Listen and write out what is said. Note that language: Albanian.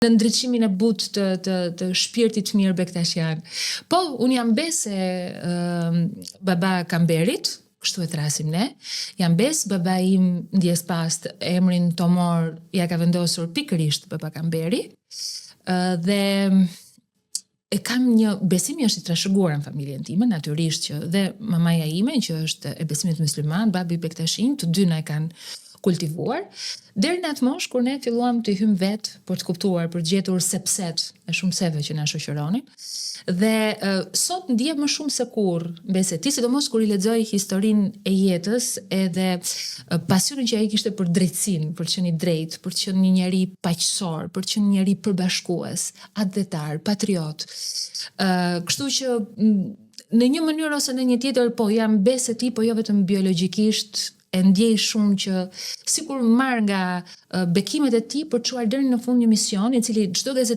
në ndriçimin e butë të shpirtit mirë bektashian. Po, unë jam besë baba Kamberit, kështu e thrasim ne, jam besë baba im ndjes pas emrin Tomor ja ka vendosur pikërisht baba Kamberi, dhe e kam një besimi është i trashëguar në familjen time, natyrisht që dhe mamaja ime që është e besimit musliman, babi Bektashin, të dy na e kanë kultivuar, deri në atë moshë kur ne filluam të hym vetë për të kuptuar, për të gjetur sepset e shumëseve që na shoqëronin. Dhe sot ndihem më shumë se kurrë, mbese ti sidomos kur i lexoj historinë e jetës edhe pasionin që ai kishte për drejtësinë, për të qenë i drejtë, për të qenë një njeri paqësor, për të qenë një njeri përbashkues, atletar, patriot. Kështu që në një mënyrë ose në një tjetër po jam besë e tij, po jo vetëm biologjikisht, e ndjej shumë që sikur marr nga bekimet e tij për të çuar deri në fund një mision, i cili çdo